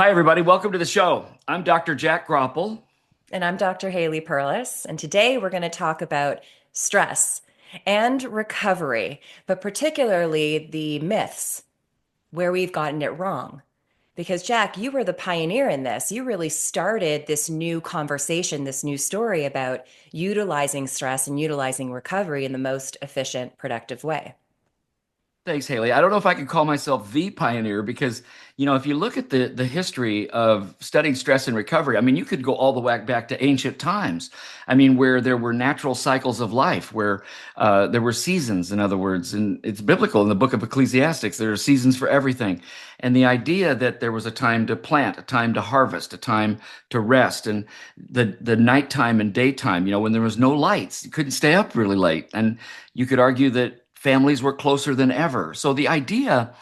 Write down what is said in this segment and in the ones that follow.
Hi, everybody. Welcome to the show. I'm Dr. Jack Groppel. And I'm Dr. Haley Perlus. And today we're going to talk about stress and recovery, but particularly the myths where we've gotten it wrong. Because, Jack, you were the pioneer in this. You really started this new conversation, this new story about utilizing stress and utilizing recovery in the most efficient, productive way. Thanks, Haley. I don't know if I can call myself the pioneer because, if you look at the history of studying stress and recovery, I mean, you could go all the way back to ancient times. I mean, where there were natural cycles of life, where there were seasons, in other words, and it's biblical in the book of Ecclesiastics. There are seasons for everything. And the idea that there was a time to plant, a time to harvest, a time to rest, and the nighttime and daytime, when there was no lights, you couldn't stay up really late. And you could argue that families were closer than ever. So the idea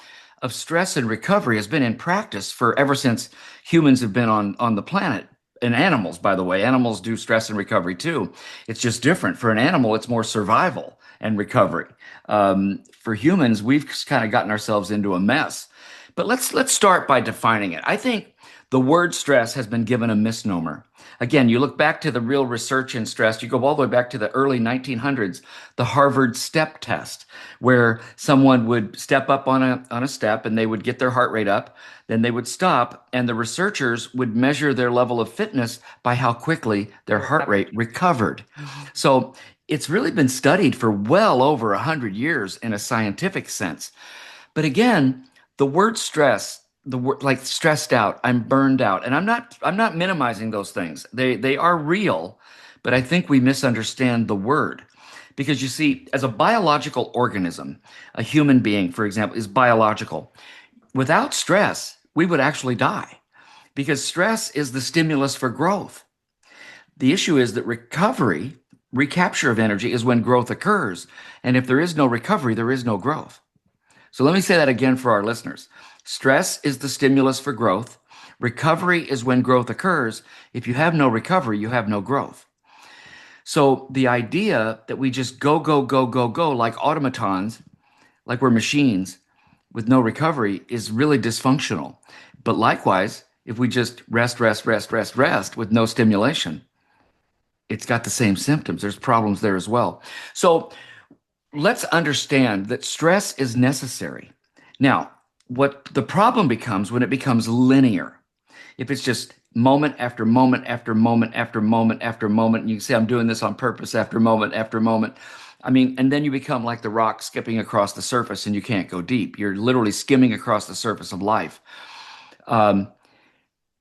of stress and recovery has been in practice for ever since humans have been on the planet. And animals, by the way, animals do stress and recovery too. It's just different. For an animal, it's more survival and recovery. For humans, we've kind of gotten ourselves into a mess. But let's start by defining it. I think the word stress has been given a misnomer. Again, you look back to the real research in stress, you go all the way back to the early 1900s, the Harvard step test, where someone would step up on a step and they would get their heart rate up, then they would stop, and the researchers would measure their level of fitness by how quickly their heart rate recovered. Mhm. So it's really been studied for well over 100 years in a scientific sense. But again, the word stress, the word like stressed out, I'm burned out, and I'm not minimizing those things. They are real, but I think we misunderstand the word. Because you see, as a biological organism, a human being, for example, is biological. Without stress, we would actually die because stress is the stimulus for growth. The issue is that recovery, recapture of energy is when growth occurs. And if there is no recovery, there is no growth. So let me say that again for our listeners. Stress is the stimulus for growth. Recovery is when growth occurs. If you have no recovery, you have no growth. So the idea that we just go, go, go, go, go like automatons, like we're machines with no recovery is really dysfunctional. But likewise, if we just rest, rest, rest, rest, rest with no stimulation, it's got the same symptoms. There's problems there as well. So let's understand that stress is necessary. Now, what the problem becomes when it becomes linear, if it's just moment after moment after moment after moment after moment, and you can say, I'm doing this on purpose after moment after moment. I mean, and then you become like the rock skipping across the surface and you can't go deep. You're literally skimming across the surface of life. Um,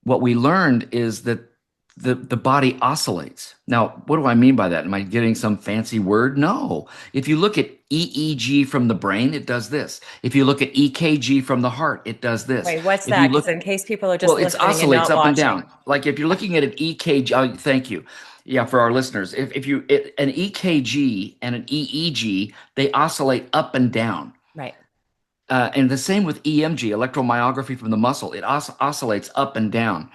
what we learned is that the body oscillates. Now, what do I mean by that? Am I getting some fancy word? No. If you look at EEG from the brain, it does this. If you look at EKG from the heart, it does this. Wait, what's If you that? Because look, in case people are well, just it listening and oscillates not up and watching. down. Like if you're looking at an EKG, thank you. Yeah, for our listeners, an EKG and an EEG, they oscillate up and down. Right. And the same with EMG, electromyography from the muscle. It oscillates up and down.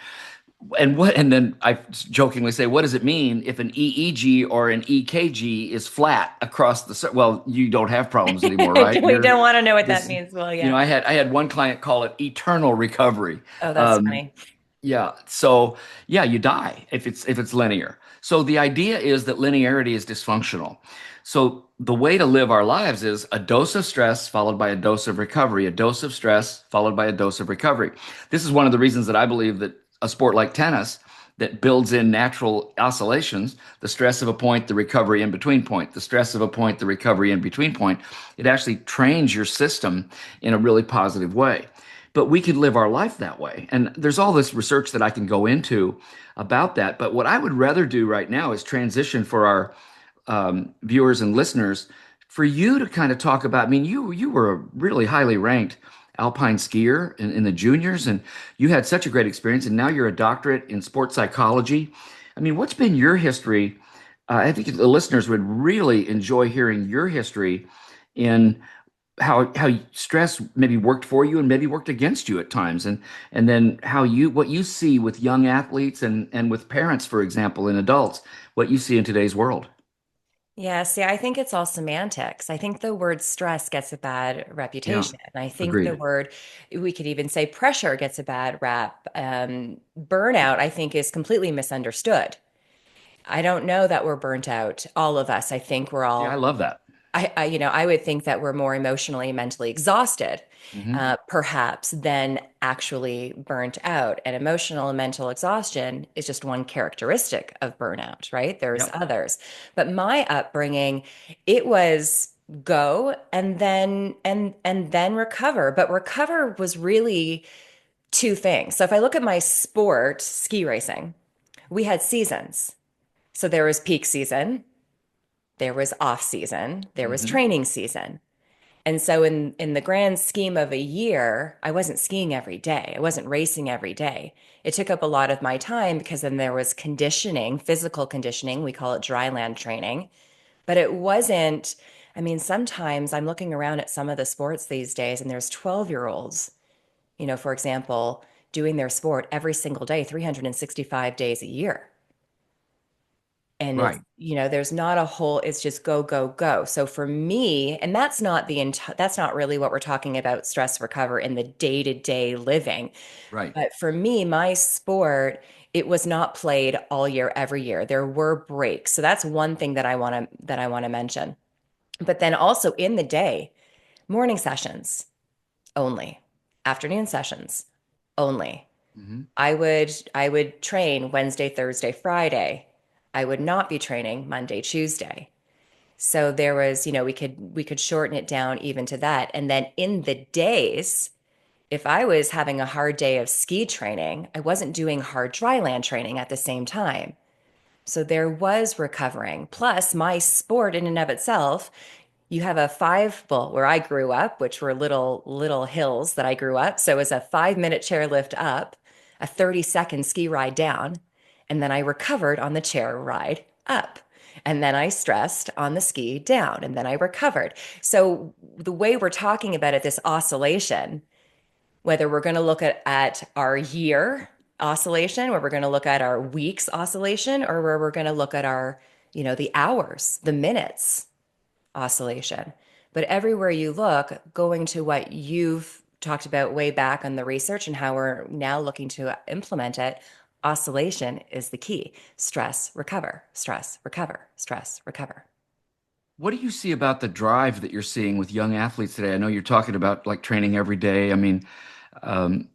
And then I jokingly say, what does it mean if an EEG or an EKG is flat across well, you don't have problems anymore, right? We don't want to know what that This, means. Well, yeah. I had one client call it eternal recovery. Oh, that's Um, funny. yeah. So yeah, you die if it's linear. So the idea is that linearity is dysfunctional. So the way to live our lives is a dose of stress followed by a dose of recovery, a dose of stress followed by a dose of recovery. This is one of the reasons that I believe that a sport like tennis that builds in natural oscillations, the stress of a point, the recovery in between point, the stress of a point, the recovery in between point, it actually trains your system in a really positive way. But we could live our life that way. And there's all this research that I can go into about that. But what I would rather do right now is transition for our viewers and listeners for you to kind of talk about. I mean, you were a really highly ranked alpine skier in the juniors, and you had such a great experience. And now you're a doctorate in sports psychology. I mean, what's been your history? I think the listeners would really enjoy hearing your history in how stress maybe worked for you and maybe worked against you at times, and then how you what you see with young athletes and with parents, for example, and adults, what you see in today's world. Yeah, see, I think it's all semantics. I think the word stress gets a bad Yeah, reputation. I think the agreed. word, we could even say pressure gets a bad rap. Burnout, I think, is completely misunderstood. I don't know that we're burnt out, all of us. I think we're See, I all love that. I would think that we're more emotionally, mentally exhausted, Hmm. perhaps, than actually burnt out. And emotional and mental exhaustion is just one characteristic of burnout, right? There's Yep. others. But my upbringing, it was go and then recover. But recover was really two things. So if I look at my sport, ski racing, we had seasons. So there was peak season, there was off season, there was Hmm. training season. And so in the grand scheme of a year, I wasn't skiing every day. I wasn't racing every day. It took up a lot of my time because then there was conditioning, physical conditioning, we call it dry land training, but it wasn't, I mean, sometimes I'm looking around at some of the sports these days and there's 12-year-olds, for example, doing their sport every single day, 365 days a year. And it's, Right, there's not a whole, it's just go, go, go. So for me, and that's not really what we're talking about stress recover in the day-to-day living. right. But for me, my sport, it was not played all year, every year. There were breaks. So that's one thing that I want to mention. But then also in the day, morning sessions only, afternoon sessions only. Hmm. I would train Wednesday, Thursday, Friday. I would not be training Monday, Tuesday. So there was, we could shorten it down even to that. And then in the days, if I was having a hard day of ski training, I wasn't doing hard dryland training at the same time. So there was recovering. Plus, my sport in and of itself, you have a well, where I grew up, which were little hills that I grew up. So it was a 5-minute chairlift up, a 30-second ski ride down, and then I recovered on the chair ride up. And then I stressed on the ski down, and then I recovered. So the way we're talking about it, this oscillation, whether we're going to look at our year oscillation, where we're going to look at our weeks oscillation, or where we're going to look at our, the hours, the minutes oscillation. But everywhere you look, going to what you've talked about way back on the research and how we're now looking to implement it, oscillation is the key. Stress, recover, stress, recover, stress, recover. What do you see about the drive that you're seeing with young athletes today? I know you're talking about like training every day. I mean, um,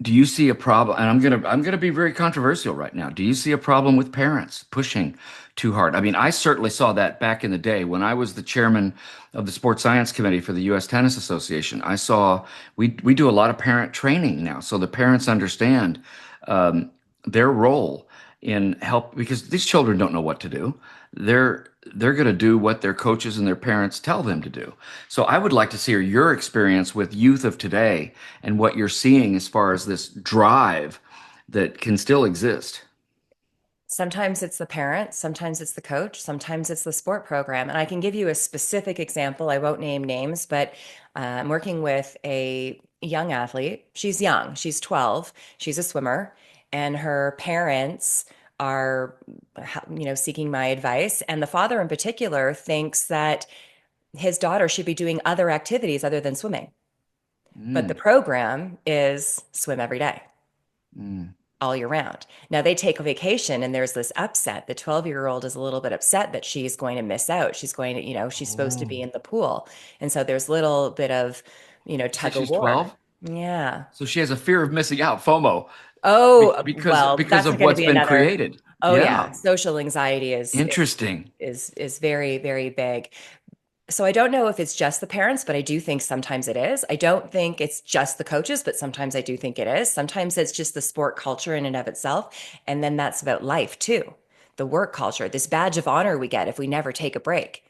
do you see a problem? And I'm gonna be very controversial right now. Do you see a problem with parents pushing too hard? I mean, I certainly saw that back in the day when I was the chairman of the sports science committee for the U.S. Tennis Association. I saw we do a lot of parent training now, so the parents understand um, their role in help because these children don't know what to do. They're going to do what their coaches and their parents tell them to do. So I would like to hear your experience with youth of today and what you're seeing as far as this drive that can still exist. Sometimes it's the parent, sometimes it's the coach, sometimes it's the sport program. And I can give you a specific example. I won't name names, but I'm working with a young athlete. She's young, she's 12, she's a swimmer, and her parents are, seeking my advice. And the father in particular thinks that his daughter should be doing other activities other than swimming. But the Mm, program is swim every day, mm. all year round. Now they take a vacation and there's this upset. The 12-year-old is a little bit upset that she's going to miss out. She's going to, she's supposed to be Oh, in the pool. And so there's a little bit of, you say tug of she's war. 12? Yeah. So she has a fear of missing out, FOMO, Oh, because well, because that's of going to what's be been another. created. Oh Yeah, yeah, social anxiety interesting. is very, very big. So I don't know if it's just the parents, but I do think sometimes it is. I don't think it's just the coaches, but sometimes I do think it is. Sometimes it's just the sport culture in and of itself. And then that's about life too. The work culture, this badge of honor we get if we never take a break.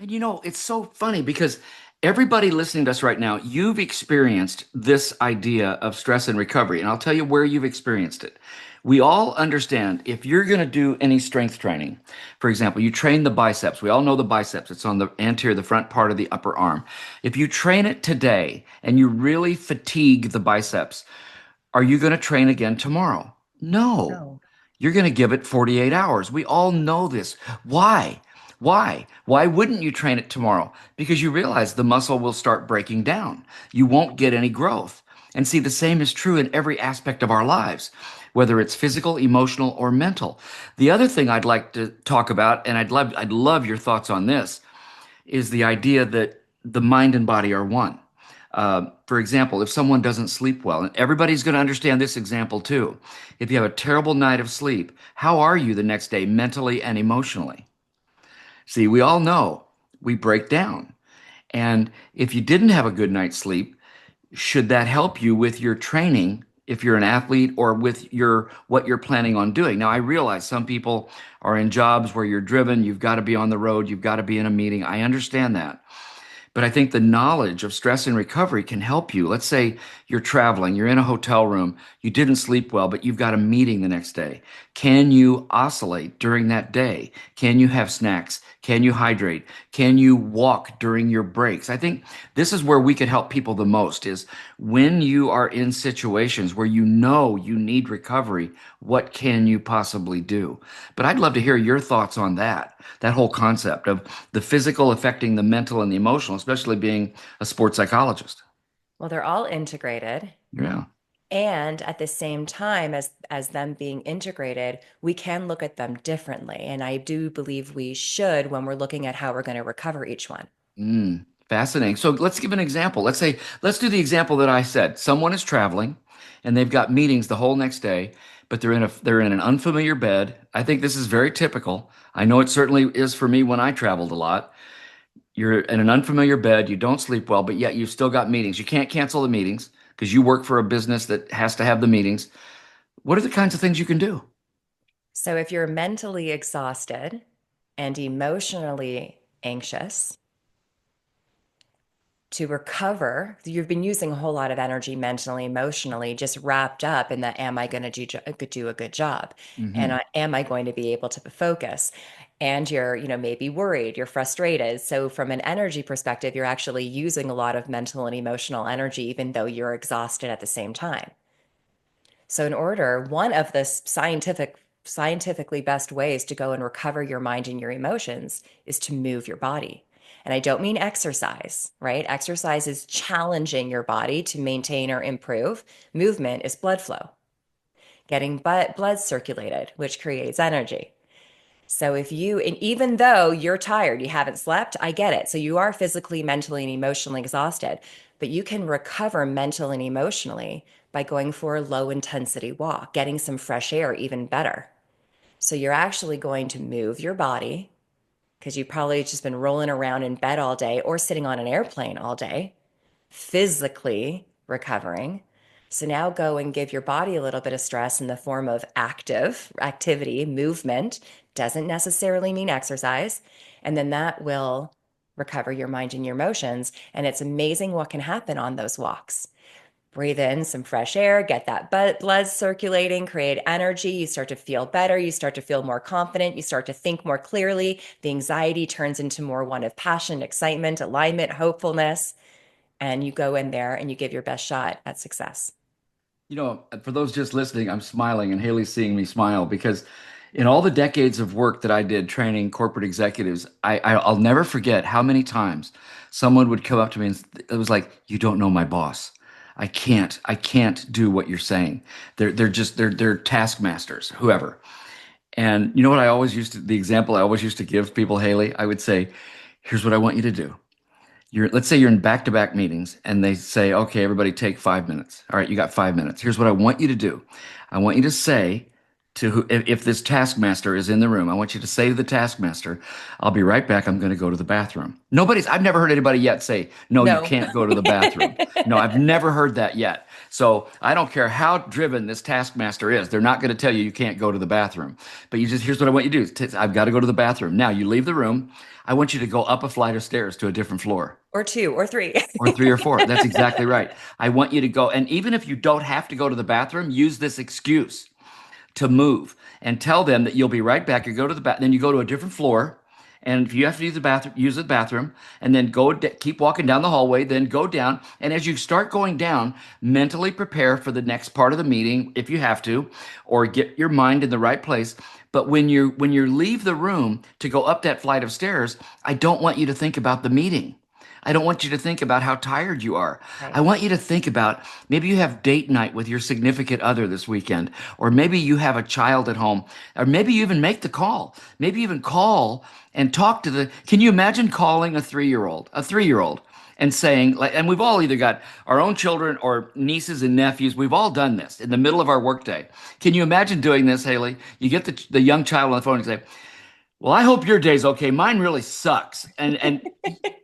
And it's so funny because everybody listening to us right now, you've experienced this idea of stress and recovery, and I'll tell you where you've experienced it. We all understand if you're going to do any strength training, for example, you train the biceps. We all know the biceps. It's on the anterior, the front part of the upper arm. If you train it today and you really fatigue the biceps, are you going to train again tomorrow? No. No. you're going to give it 48 hours. We all know this. Why? Why? Why wouldn't you train it tomorrow? Because you realize the muscle will start breaking down. You won't get any growth. And see, the same is true in every aspect of our lives, whether it's physical, emotional, or mental. The other thing I'd like to talk about, and I'd love your thoughts on this, is the idea that the mind and body are one. For example, if someone doesn't sleep well, and everybody's going to understand this example too. If you have a terrible night of sleep, how are you the next day mentally and emotionally? See, we all know we break down. And if you didn't have a good night's sleep, should that help you with your training if you're an athlete or with your what you're planning on doing? Now, I realize some people are in jobs where you're driven, you've got to be on the road, you've got to be in a meeting. I understand that. But I think the knowledge of stress and recovery can help you. Let's say you're traveling, you're in a hotel room, you didn't sleep well, but you've got a meeting the next day. Can you oscillate during that day? Can you have snacks? Can you hydrate? Can you walk during your breaks? I think this is where we could help people the most is when you are in situations where you know you need recovery, what can you possibly do? But I'd love to hear your thoughts on that whole concept of the physical affecting the mental and the emotional, especially being a sports psychologist. Well, they're all integrated. Yeah. And at the same time as them being integrated, we can look at them differently. And I do believe we should when we're looking at how we're going to recover each one. Fascinating. So let's give an example. Let's do the example that I said. Someone is traveling and they've got meetings the whole next day, but they're in an unfamiliar bed. I think this is very typical. I know it certainly is for me when I traveled a lot. You're in an unfamiliar bed, you don't sleep well, but yet you've still got meetings. You can't cancel the meetings because you work for a business that has to have the meetings. What are the kinds of things you can do? So if you're mentally exhausted and emotionally anxious, to recover, you've been using a whole lot of energy mentally, emotionally, just wrapped up in the am I going to do a good job? And Hmm. am I going to be able to focus? And you're, maybe worried, you're frustrated. So from an energy perspective, you're actually using a lot of mental and emotional energy, even though you're exhausted at the same time. So in order, one of the scientifically best ways to go and recover your mind and your emotions is to move your body. And I don't mean exercise, right? Exercise is challenging your body to maintain or improve. Movement is blood flow, getting blood circulated, which creates energy. So and even though you're tired, you haven't slept, I get it. So you are physically, mentally, and emotionally exhausted, but you can recover mentally and emotionally by going for a low intensity walk, getting some fresh air, even better. So you're actually going to move your body because you've probably just been rolling around in bed all day or sitting on an airplane all day, physically recovering. So now go and give your body a little bit of stress in the form of activity, movement. Doesn't necessarily mean exercise. And then that will recover your mind and your emotions. And it's amazing what can happen on those walks. Breathe in some fresh air, get that blood circulating, create energy. You start to feel better. You start to feel more confident. You start to think more clearly. The anxiety turns into more one of passion, excitement, alignment, hopefulness. And you go in there and you give your best shot at success. For those just listening, I'm smiling and Haley's seeing me smile because in all the decades of work that I did training corporate executives, I'll never forget how many times someone would come up to me and it was like, "You don't know my boss. I can't do what you're saying. They're taskmasters, whoever." And you know what the example I always used to give people, Haley, I would say, "Here's what I want you to do. Let's say you're in back-to-back meetings and they say, okay, everybody take 5 minutes. All right, you got 5 minutes. Here's what I want you to do. I want you to say to if this taskmaster is in the room, I want you to say to the taskmaster, I'll be right back. I'm going to go to the bathroom. I've never heard anybody yet say, no, you No. can't go to the bathroom. No, I've never heard that yet. So I don't care how driven this taskmaster is. They're not going to tell you can't go to the bathroom. But here's what I want you to do. I've got to go to the bathroom. Now you leave the room. I want you to go up a flight of stairs to a different floor. Or two or three. Or three or four. That's exactly right. I want you to go. And even if you don't have to go to the bathroom, use this excuse to move and tell them that you'll be right back. You go to the bath, then you go to a different floor And if you have to use the bathroom, and then keep walking down the hallway, then go down. And as you start going down, mentally prepare for the next part of the meeting if you have to, or get your mind in the right place. But when you leave the room to go up that flight of stairs, I don't want you to think about the meeting. I don't want you to think about how tired you are. I Right. want you to think about maybe you have date night with your significant other this weekend, or maybe you have a child at home, or maybe you even make the call. Maybe even call and talk to the. Can you imagine calling a 3-year old, and saying, like, and we've all either got our own children or nieces and nephews. We've all done this in the middle of our workday. Can you imagine doing this, Haley? You get the young child on the phone and say, well, I hope your day's okay. Mine really sucks. And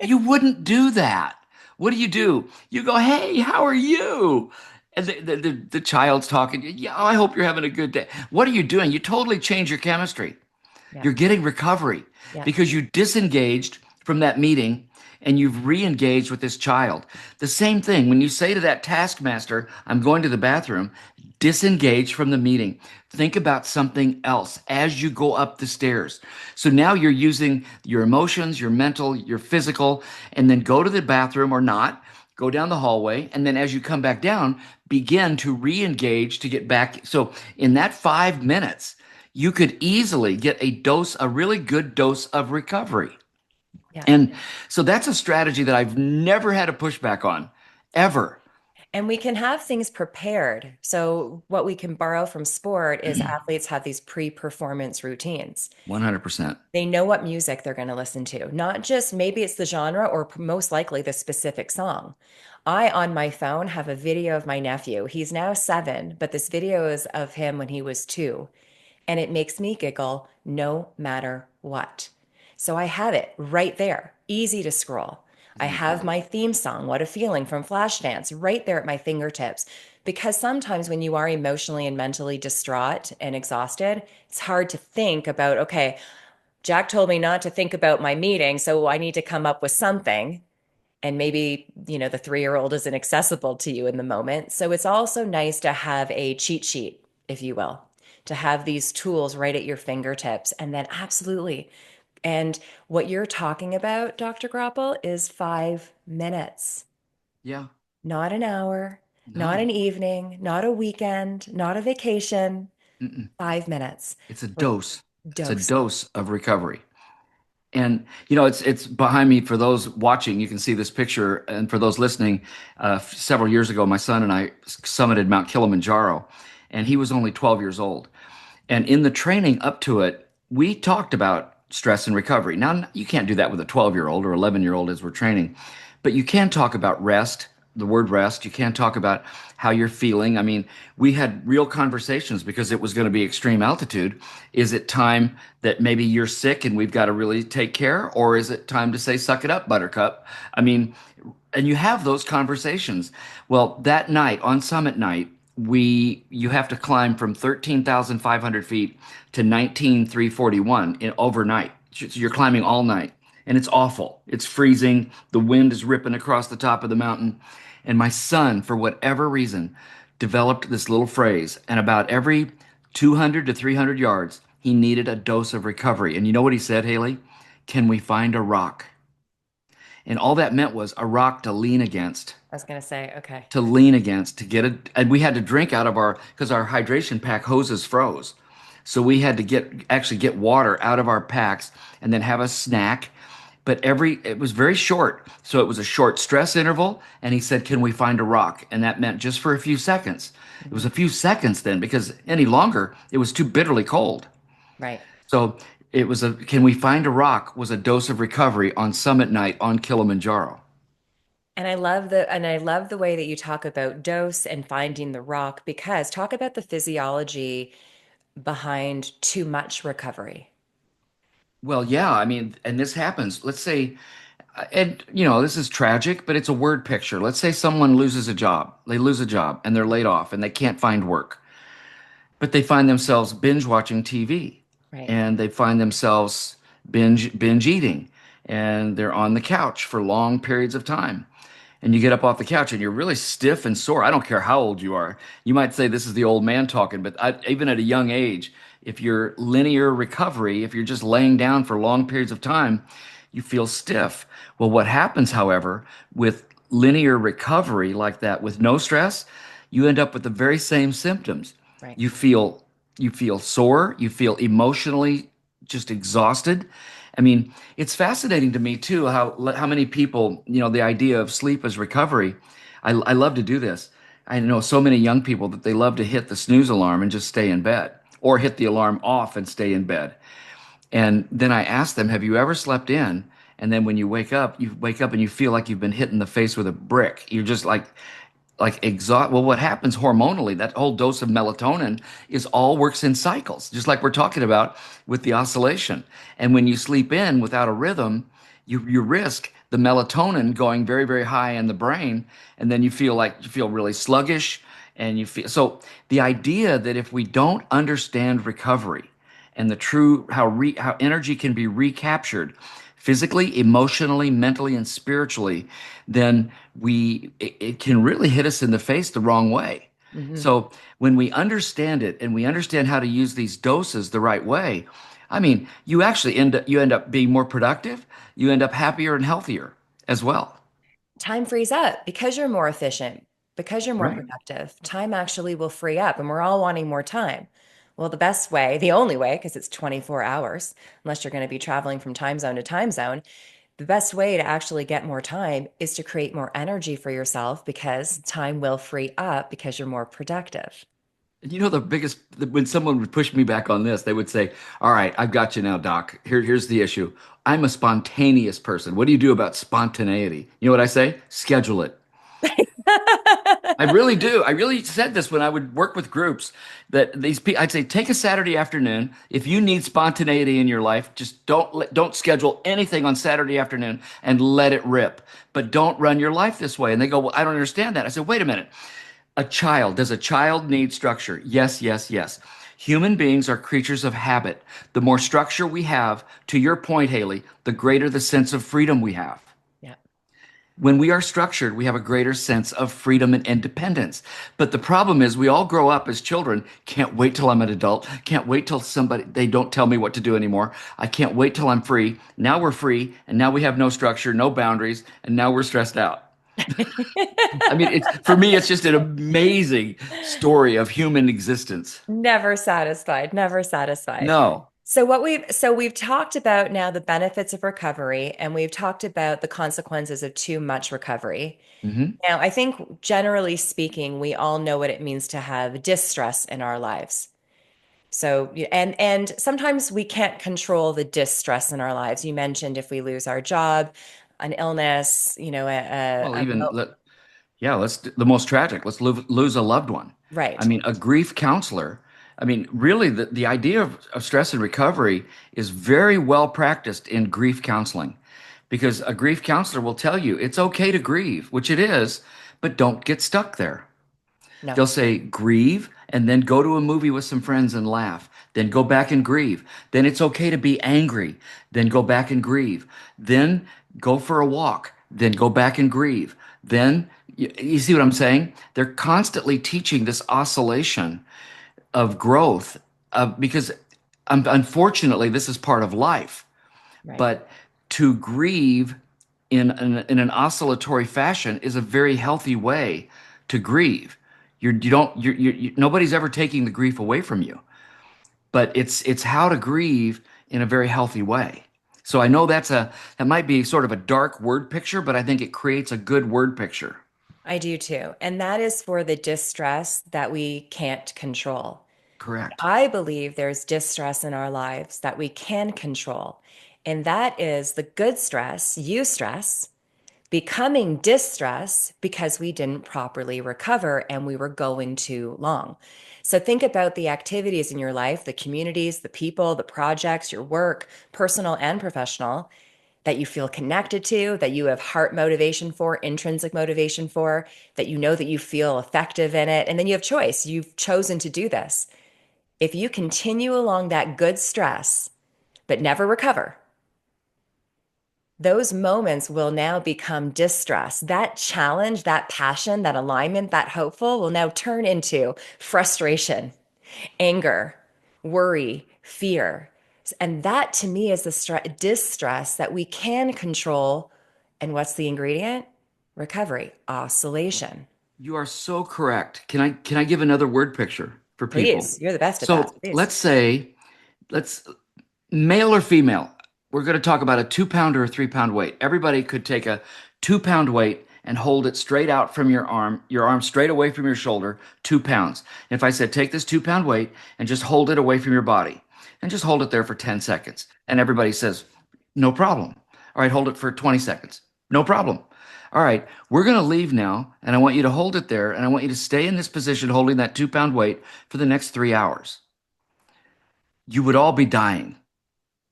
you wouldn't do that. What do? You go, hey, how are you? And the child's talking. Yeah, I hope you're having a good day. What are you doing? You totally change your chemistry. Yeah. You're getting recovery Yeah. because you disengaged from that meeting and you've re-engaged with this child. The same thing when you say to that taskmaster, I'm going to the bathroom, disengage from the meeting. Think about something else as you go up the stairs. So now you're using your emotions, your mental, your physical, and then go to the bathroom or not. Go down the hallway, and then as you come back down, begin to re-engage to get back. So in that 5 minutes, you could easily get a really good dose of recovery. Yeah. And so that's a strategy that I've never had a pushback on, ever. And we can have things prepared. So, what we can borrow from sport is athletes have these pre-performance routines. 100%. They know what music they're going to listen to, not just maybe it's the genre or most likely the specific song. I, on my phone, have a video of my nephew. He's now 7, but this video is of him when he was 2. And it makes me giggle no matter what. So I have it right there, easy to scroll. I Isn't it have great? my theme song, What a Feeling from Flashdance, right there at my fingertips. Because sometimes when you are emotionally and mentally distraught and exhausted, it's hard to think about, okay, Jack told me not to think about my meeting, so I need to come up with something. And maybe, the 3-year-old isn't accessible to you in the moment. So it's also nice to have a cheat sheet, if you will, to have these tools right at your fingertips. And then, absolutely. And what you're talking about, Dr. Groppel, is 5 minutes, Yeah. not an hour, not an No. evening, not a weekend, not a vacation. Mm-mm. 5 minutes It's a with dose. It's a dose. dose of recovery. And it's behind me for those watching. You can see this picture, and for those listening, several years ago, my son and I summited Mount Kilimanjaro, and he was only 12 years old. And in the training up to it, we talked about stress and recovery. Now, you can't do that with a 12-year-old or 11-year-old as we're training, but you can talk about rest, the word rest. You can talk about how you're feeling. I mean, we had real conversations because it was going to be extreme altitude. Is it time that maybe you're sick and we've got to really take care? Or is it time to say, suck it up, buttercup? I mean, and you have those conversations. Well, that night on summit night, you have to climb from 13,500 feet to 19,341 overnight. So you're climbing all night, and it's awful. It's freezing. The wind is ripping across the top of the mountain. And my son, for whatever reason, developed this little phrase. And about every 200 to 300 yards, he needed a dose of recovery. And you know what he said, Haley? Can we find a rock? And all that meant was a rock to lean against, I was going to say, okay. to get it. And we had to drink out of because our hydration pack hoses froze. So we had to actually get water out of our packs and then have a snack. But it was very short. So it was a short stress interval. And he said, can we find a rock? And that meant just for a few seconds. It was Mhm. a few seconds then because any longer it was too bitterly cold. Right. So can we find a rock was a dose of recovery on summit night on Kilimanjaro. And I love the way that you talk about dose and finding the rock, because talk about the physiology behind too much recovery. Well, yeah, I mean, and this happens. Let's say, and this is tragic, but it's a word picture. Let's say someone loses a job. They lose a job and they're laid off and they can't find work, but they find themselves binge watching TV Right. and they find themselves binge eating and they're on the couch for long periods of time. and you get up off the couch and you're really stiff and sore. I don't care how old you are. You might say this is the old man talking, but even at a young age, if you're linear recovery, if you're just laying down for long periods of time, you feel stiff. Well, what happens, however, with linear recovery like that with no stress, you end up with the very same symptoms. Right. You feel you feel sore, you feel emotionally just exhausted. I mean, it's fascinating to me too how many people, the idea of sleep as recovery. I love to do this. I know so many young people that they love to hit the snooze alarm and just stay in bed, or hit the alarm off and stay in bed. And then I ask them, "Have you ever slept in?" And then when you wake up and you feel like you've been hit in the face with a brick. You're just like exhaust. Well, what happens hormonally, that whole dose of melatonin is all works in cycles, just like we're talking about with the oscillation. And when you sleep in without a rhythm, you risk the melatonin going very, very high in the brain, and then you feel really sluggish, and you feel so. The idea that if we don't understand recovery and the true how energy can be recaptured physically, emotionally, mentally, and spiritually, then it can really hit us in the face the wrong way. Hmm. So when we understand it and we understand how to use these doses the right way, I mean, you end up being more productive, you end up happier and healthier as well. Time frees up because you're more efficient, because you're more Right. productive. Time actually will free up, and we're all wanting more time. Well, the best way, the only way, because it's 24 hours, unless you're going to be traveling from time zone to time zone, the best way to actually get more time is to create more energy for yourself because time will free up because you're more productive. The biggest, when someone would push me back on this, they would say, "All right, I've got you now, Doc. Here's the issue. I'm a spontaneous person. What do you do about spontaneity?" You know what I say? Schedule it. I really do. I really said this when I would work with groups that these people, I'd say, take a Saturday afternoon. If you need spontaneity in your life, just don't schedule anything on Saturday afternoon and let it rip. But don't run your life this way. And they go, "Well, I don't understand that." I said, "Wait a minute. Does a child need structure?" Yes, yes, yes. Human beings are creatures of habit. The more structure we have, to your point, Haley, the greater the sense of freedom we have. Yeah. When we are structured, we have a greater sense of freedom and independence. But the problem is, we all grow up as children. Can't wait till I'm an adult. Can't wait till they don't tell me what to do anymore. I can't wait till I'm free. Now we're free, and now we have no structure, no boundaries, and now we're stressed out. I mean, for me, it's just an amazing story of human existence. Never satisfied, never satisfied. No. So we've talked about now the benefits of recovery and we've talked about the consequences of too much recovery. Hmm. Now, I think generally speaking, we all know what it means to have distress in our lives. So, and sometimes we can't control the distress in our lives. You mentioned if we lose our job, an illness, Well, yeah, the most tragic. Let's lose a loved one. I right. mean, a grief counselor. I mean, really, the idea of stress and recovery is very well practiced in grief counseling, because a grief counselor will tell you it's okay to grieve, which it is, but don't get stuck there. No, They'll say grieve and then go to a movie with some friends and laugh. Then go back and grieve. Then it's okay to be angry. Then go back and grieve. Then go for a walk. Then go back and grieve. Then you see what I'm saying? They're constantly teaching this oscillation of growth, because unfortunately this is part of life. right. But to grieve in an oscillatory fashion is a very healthy way to grieve. You don't nobody's ever taking the grief away from you, but it's how to grieve in a very healthy way. So I know that might be sort of a dark word picture, but I think it creates a good word picture. I do too. And that is for the distress that we can't control. Correct. I believe there's distress in our lives that we can control. And that is the good stress, eustress, becoming distress because we didn't properly recover and we were going too long. So think about the activities in your life, the communities, the people, the projects, your work, personal and professional, that you feel connected to, that you have heart motivation for, intrinsic motivation for, that you know that you feel effective in it. And then you have choice. You've chosen to do this. If you continue along that good stress, but never recover, those moments will now become distress. That challenge, that passion, that alignment, that hopeful will now turn into frustration, anger, worry, fear. And that to me is the distress that we can control. And what's the ingredient? Recovery, oscillation. You are so correct. Can I give another word picture for people? Please, you're the best at that. So Please. let's say, let's male or female. We're going to talk about a 2 pound or a 3 pound weight. Everybody could take a 2 pound weight and hold it straight out from your arm straight away from your shoulder, 2 pounds. And if I said, take this 2 pound weight and just hold it away from your body and just hold it there for 10 seconds. And everybody says, no problem. All right, hold it for 20 seconds. No problem. All right, we're going to leave now, and I want you to hold it there, and I want you to stay in this position holding that 2 pound weight for the next 3 hours. You would all be dying.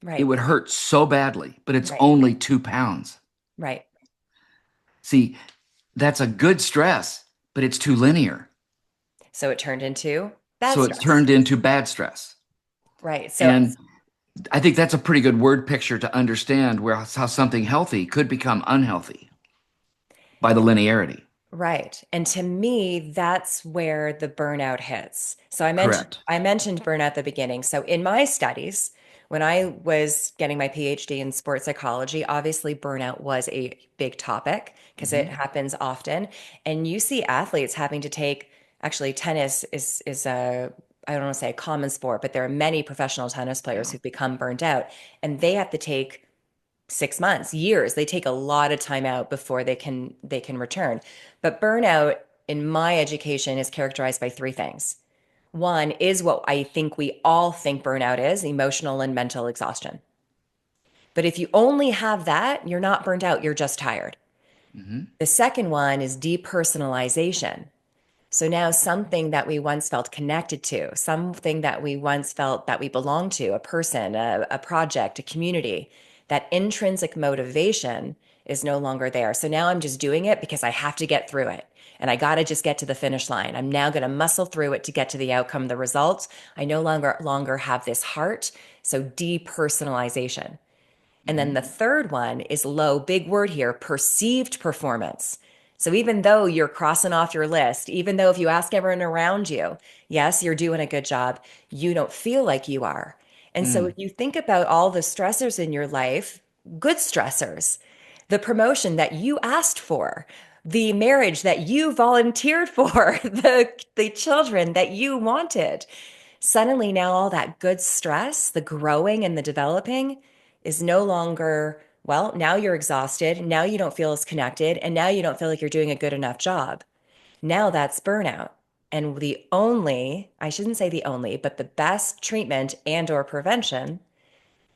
It Right, would hurt so badly, but it's right, only 2 pounds. right. See, that's a good stress, but it's too linear. So it turned into bad So it's stress. turned into bad stress. Right. So, And I think that's a pretty good word picture to understand where how something healthy could become unhealthy by the linearity. right. And to me, that's where the burnout hits. So Correct. I mentioned burnout at the beginning. So in my studies, when I was getting my PhD in sports psychology, obviously burnout was a big topic because it Hmm. happens often. And you see athletes having to take, actually tennis is a, I don't want to say a common sport, but there are many professional tennis players Yeah. who've become burnt out and they have to take 6 months, years. They take a lot of time out before they can return. But burnout in my education is characterized by three things. One is what I think we all think burnout is, emotional and mental exhaustion. But if you only have that, you're not burnt out, you're just tired. Hmm. The second one is depersonalization. So now something that we once felt connected to, something that we once felt that we belonged to, a person, a project, a community, that intrinsic motivation is no longer there. So now I'm just doing it because I have to get through it. And I got to just get to the finish line. I'm now going to muscle through it to get to the outcome, the result. I no longer have this heart. So depersonalization. And then Hmm. the third one is low, big word here, perceived performance. So even though you're crossing off your list, even though if you ask everyone around you, yes, you're doing a good job, you don't feel like you are. And so if Mm. you think about all the stressors in your life, good stressors, the promotion that you asked for, the marriage that you volunteered for, the children that you wanted, suddenly now all that good stress, the growing and the developing is no longer, well, now you're exhausted. Now you don't feel as connected. And now you don't feel like you're doing a good enough job. Now that's burnout. And the only, I shouldn't say the only, but the best treatment and or prevention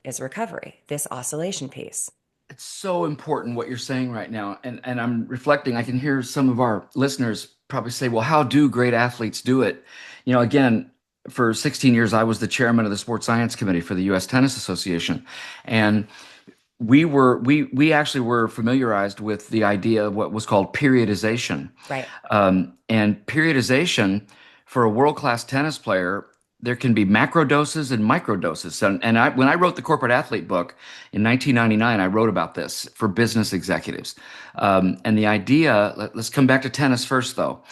is recovery, this oscillation piece. It's so important what you're saying right now. And I'm reflecting, I can hear some of our listeners probably say, well, how do great athletes do it? Again, for 16 years, I was the chairman of the sports science committee for the U.S. Tennis Association. And we actually were familiarized with the idea of what was called periodization. Right. And periodization for a world-class tennis player, there can be macro doses and micro doses. When I wrote the corporate athlete book in 1999, I wrote about this for business executives. And the idea, let's come back to tennis first, though.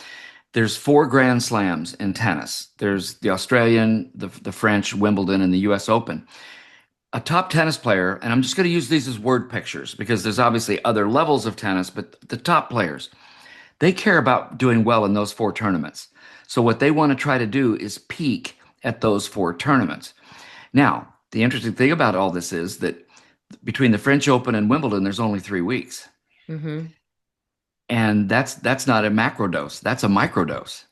There's four Grand Slams in tennis. There's the Australian, the French, Wimbledon, and the U.S. Open. A top tennis player, and I'm just going to use these as word pictures because there's obviously other levels of tennis, but the top players, they care about doing well in those four tournaments. So what they want to try to do is peak at those four tournaments. Now, the interesting thing about all this is that between the French Open and Wimbledon, there's only 3 weeks. Mm-hmm. And that's not a macro dose, that's a micro dose.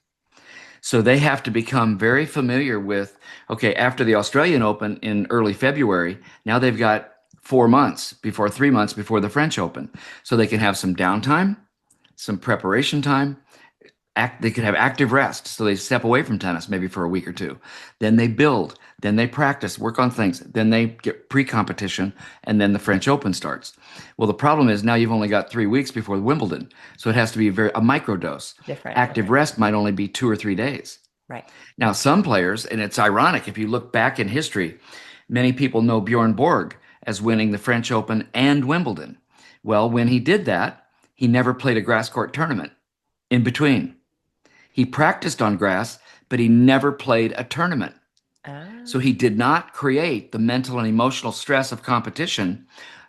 So they have to become very familiar with, okay, after the Australian Open in early February, now they've got 4 months before 3 months before the French Open. So they can have some downtime, some preparation time, they could have active rest. So they step away from tennis maybe for a week or two. Then they build, then they practice, work on things, then they get pre-competition, and then the French Open starts. Well, the problem is now you've only got 3 weeks before Wimbledon. So it has to be a microdose. Different. Active Okay. rest might only be 2 or 3 days. Right. Now, some players, and it's ironic if you look back in history, many people know Bjorn Borg as winning the French Open and Wimbledon. Well, when he did that, he never played a grass court tournament in between. He practiced on grass, but he never played a tournament. So Ah. he did not create the mental and emotional stress of competition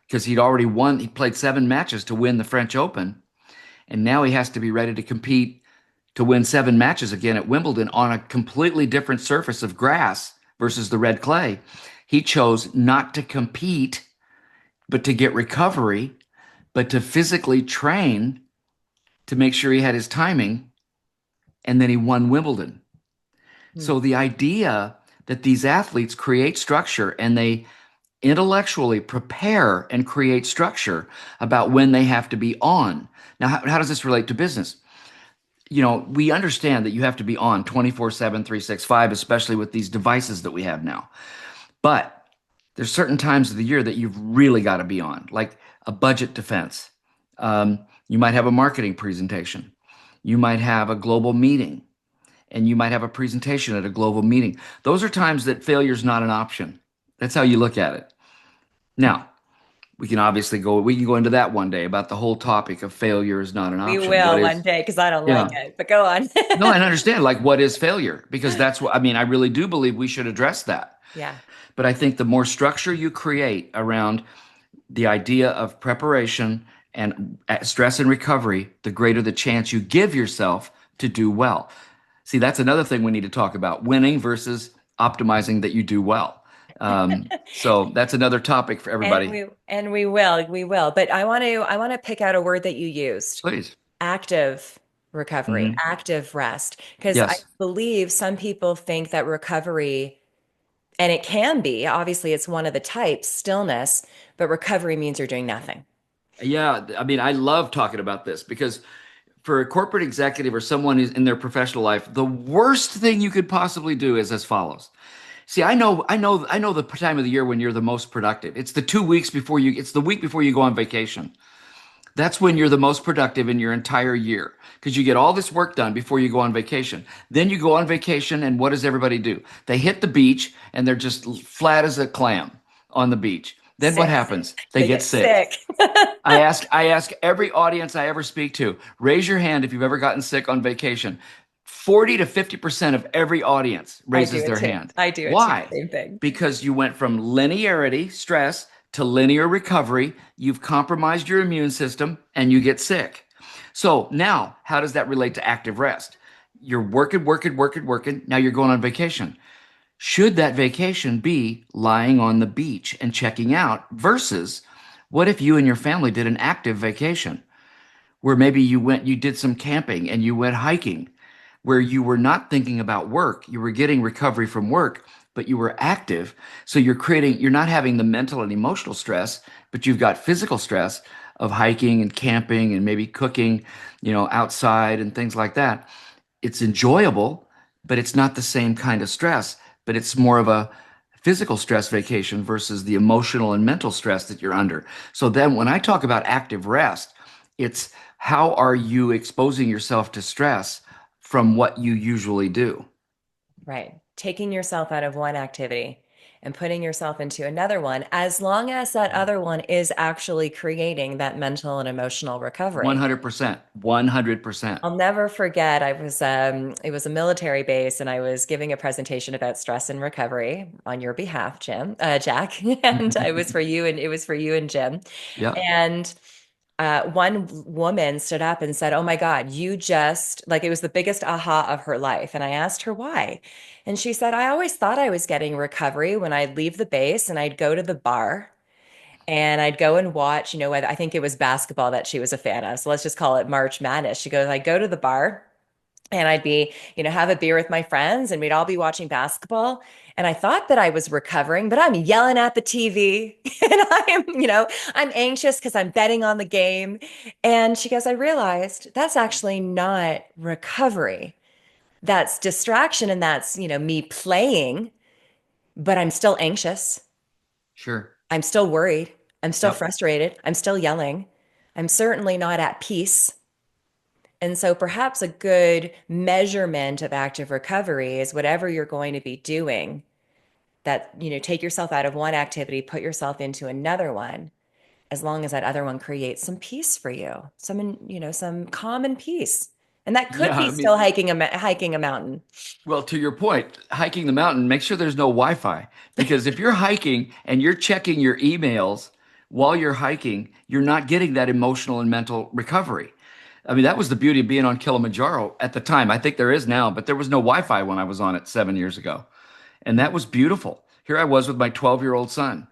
because he'd already won. He played 7 matches to win the French Open, and now he has to be ready to compete to win 7 matches again at Wimbledon on a completely different surface of grass versus the red clay. He chose not to compete, but to get recovery, but to physically train to make sure he had his timing, and then he won Wimbledon. Hmm. So the idea that these athletes create structure and they intellectually prepare and create structure about when they have to be on. Now, how does this relate to business? We understand that you have to be on 24/7, 365, especially with these devices that we have now. But there's certain times of the year that you've really got to be on, like a budget defense. You might have a marketing presentation. You might have a global meeting, and you might have a presentation at a global meeting. Those are times that failure is not an option. That's how you look at it. Now, we can go into that one day about the whole topic of failure is not an We option. What will one is, day because I don't like yeah. it, but go on. No, I understand. Like, what is failure? Because that's what, I mean, I really do believe we should address that. Yeah. But I think the more structure you create around the idea of preparation and stress and recovery, the greater the chance you give yourself to do well. See, that's another thing we need to talk about, winning versus optimizing that you do well. So that's another topic for And everybody. we will. But I want to pick out a word that you used. Please. Active recovery, Hmm. active rest. Because I Yes. believe some people think that recovery, and it can be, obviously it's one of the types, stillness, but recovery means you're doing nothing. Yeah. I mean, I love talking about this because for a corporate executive or someone who's in their professional life, the worst thing you could possibly do is as follows. See, I know the time of the year when you're the most productive. It's the week before you go on vacation. That's when you're the most productive in your entire year because you get all this work done before you go on vacation. Then you go on vacation, and what does everybody do? They hit the beach and they're just flat as a clam on the beach. Then what Sick. happens? They They get get sick. sick. I ask every audience I ever speak to, raise your hand if you've ever gotten sick on vacation. 40 to 50% of every audience I do raises it their too. hand. I do it too. Why? Same thing. Because you went from linearity, stress, to linear recovery. You've compromised your immune system and you get sick. So now, how does that relate to active rest? You're working, working, working, working. Now you're going on vacation. Should that vacation be lying on the beach and checking out versus what if you and your family did an active vacation where maybe you did some camping and you went hiking where you were not thinking about work, you were getting recovery from work, but you were active. So you're not having the mental and emotional stress, but you've got physical stress of hiking and camping and maybe cooking, outside and things like that. It's enjoyable, but it's not the same kind of stress, but it's more of a physical stress vacation versus the emotional and mental stress that you're under. So then when I talk about active rest, it's how are you exposing yourself to stress from what you usually do? Right. Taking yourself out of one activity and putting yourself into another one, as long as that other one is actually creating that mental and emotional recovery. 100%. 100%. I'll never forget, it was a military base and I was giving a presentation about stress and recovery on your behalf, Jack, and it was for you and Jim. Yeah. And one woman stood up and said, "Oh my God, you just like it was the biggest aha of her life." And I asked her why. And she said, "I always thought I was getting recovery when I'd leave the base and I'd go to the bar and I'd go and watch, I think it was basketball that she was a fan of. So let's just call it March Madness." She goes, "I'd go to the bar and I'd be, have a beer with my friends and we'd all be watching basketball. And I thought that I was recovering, but I'm yelling at the TV and I'm anxious because I'm betting on the game." And she goes, "I realized that's actually not recovery. That's distraction and that's, me playing, but I'm still anxious. Sure. I'm still worried. I'm still Yep. frustrated. I'm still yelling. I'm certainly not at peace." And so perhaps a good measurement of active recovery is whatever you're going to be doing. that, take yourself out of one activity, put yourself into another one, as long as that other one creates some peace for you, some calm and peace. And that could Yeah, be I still mean, hiking a mountain. well, to your point, hiking the mountain, make sure there's no Wi-Fi because if you're hiking and you're checking your emails while you're hiking, you're not getting that emotional and mental recovery. I mean, that was the beauty of being on Kilimanjaro at the time. I think there is now, but there was no Wi-Fi when I was on it 7 years ago. And that was beautiful. Here I was with my 12-year-old son.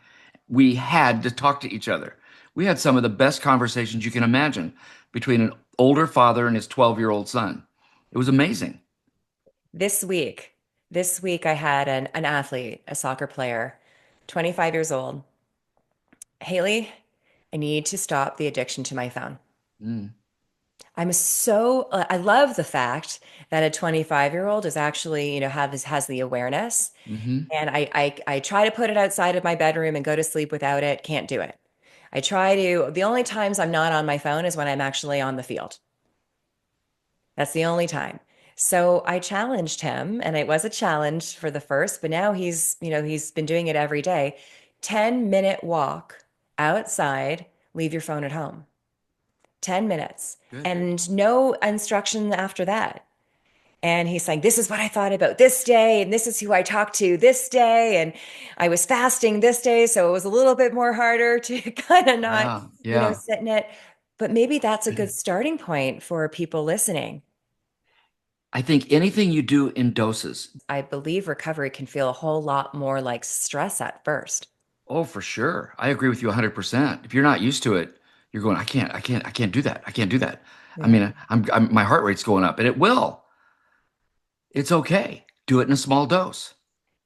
We had to talk to each other. We had some of the best conversations you can imagine between an older father and his 12-year-old son. It was amazing. This week, this week I had an athlete, a soccer player, 25 years old. Haley, I need to stop the addiction to my phone. Mm. I love the fact that a 25-year-old is actually, has the awareness. Hmm. And I try to put it outside of my bedroom and go to sleep without it. Can't do it. The only times I'm not on my phone is when I'm actually on the field. That's the only time. So I challenged him, and it was a challenge for the first, but now he's been doing it every day. 10-minute walk outside, leave your phone at home. 10 minutes Good. and no instruction after that. And he's saying, this is what I thought about this day, and this is who I talked to this day. And I was fasting this day, so it was a little bit more harder to kind of not, Yeah, yeah. sit in it. But maybe that's a good starting point for people listening. I think anything you do in doses. I believe recovery can feel a whole lot more like stress at first. Oh, for sure. I agree with you 100%. If you're not used to it, you're going, I can't do that. I can't do that. I Yeah. mean, my heart rate's going up and it will. It's okay. Do it in a small dose.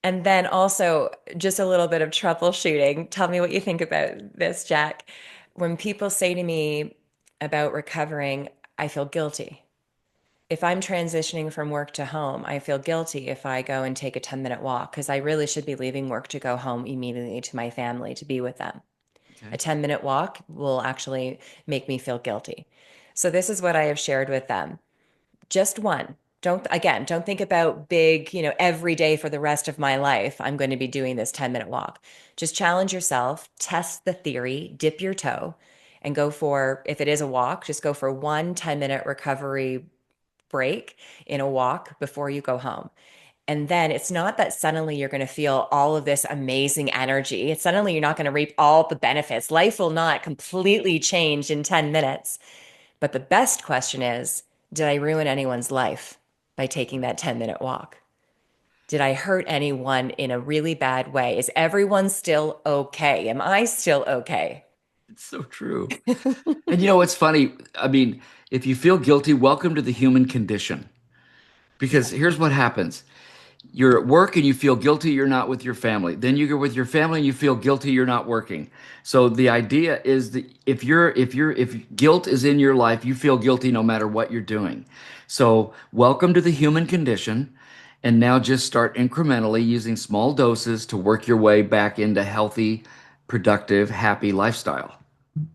And then also just a little bit of troubleshooting. Tell me what you think about this, Jack. When people say to me about recovering, I feel guilty. If I'm transitioning from work to home, I feel guilty if I go and take a 10-minute walk because I really should be leaving work to go home immediately to my family to be with them. A Okay. 10-minute walk will actually make me feel guilty. So this is what I have shared with them. Just one. Don't think about big, every day for the rest of my life, I'm going to be doing this 10-minute walk. Just challenge yourself, test the theory, dip your toe, and go for, if it is a walk, just go for one 10-minute recovery break in a walk before you go home. And then it's not that suddenly you're going to feel all of this amazing energy. It's suddenly you're not going to reap all the benefits. Life will not completely change in 10 minutes. But the best question is, did I ruin anyone's life by taking that 10-minute walk? Did I hurt anyone in a really bad way? Is everyone still okay? Am I still okay? It's so true. And you know what's funny? I mean, if you feel guilty, welcome to the human condition. Yeah. Because here's what happens. You're at work and you feel guilty you're not with your family. Then you go with your family and you feel guilty you're not working. So the idea is that if guilt is in your life, you feel guilty no matter what you're doing. So welcome to the human condition. And now just start incrementally using small doses to work your way back into healthy, productive, happy lifestyle.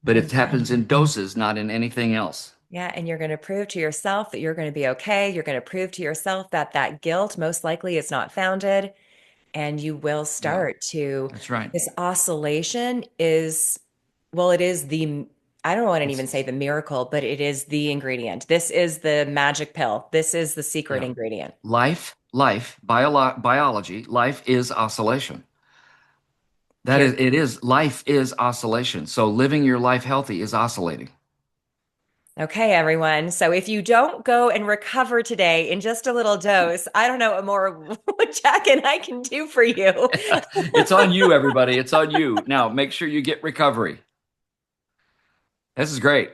But it And happens in doses, not in anything else. yeah, and you're going to prove to yourself that you're going to be okay. You're going to prove to yourself that that guilt most likely is not founded, and you will Yeah, start to that's right. this oscillation is well, it is the I don't want to even say It's the miracle, but it is the ingredient. This is the magic pill. This is the secret yeah. ingredient. Biology, life is oscillation. Period. Life is oscillation. So living your life healthy is oscillating. Okay, everyone. So if you don't go and recover today in just a little dose, I don't know what more Jack and I can do for you. It's on you, everybody. It's on you. Now, make sure you get recovery. This is great.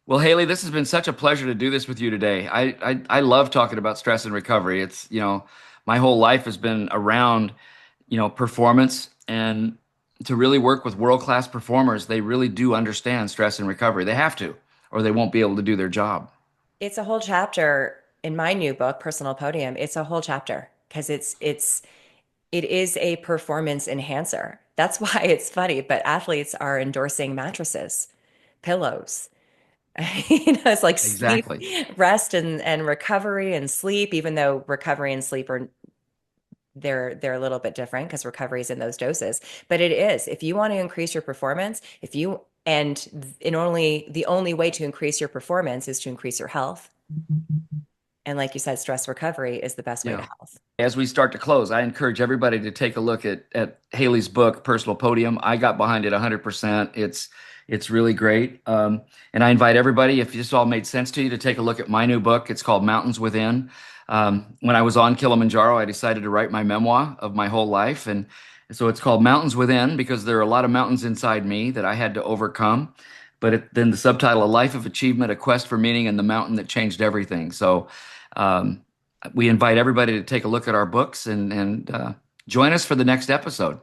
Well, Haley, this has been such a pleasure to do this with you today. I love talking about stress and recovery. It's, my whole life has been around, performance and to really work with world-class performers, they really do understand stress and recovery. They have to, or they won't be able to do their job. It's a whole chapter in my new book, Personal Podium. It's a whole chapter because it is a performance enhancer. That's why it's funny, but athletes are endorsing mattresses, pillows. It's like sleep, Exactly. rest and recovery and sleep, even though recovery and sleep are they're a little bit different because recovery is in those doses. But it is, if you want to increase your performance, if you and in only the only way to increase your performance is to increase your health. And like you said, stress recovery is the best way to Yeah. health. As we start to close, I encourage everybody to take a look at Haley's book, Personal Podium. I got behind it 100%. It's really great. And I invite everybody, if this all made sense to you, to take a look at my new book. It's called Mountains Within. When I was on Kilimanjaro, I decided to write my memoir of my whole life. And so it's called Mountains Within because there are a lot of mountains inside me that I had to overcome. Then the subtitle, A Life of Achievement, A Quest for Meaning, and the Mountain That Changed Everything. So um, we invite everybody to take a look at our books and join us for the next episode.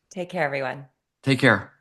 Take care, everyone. Take care.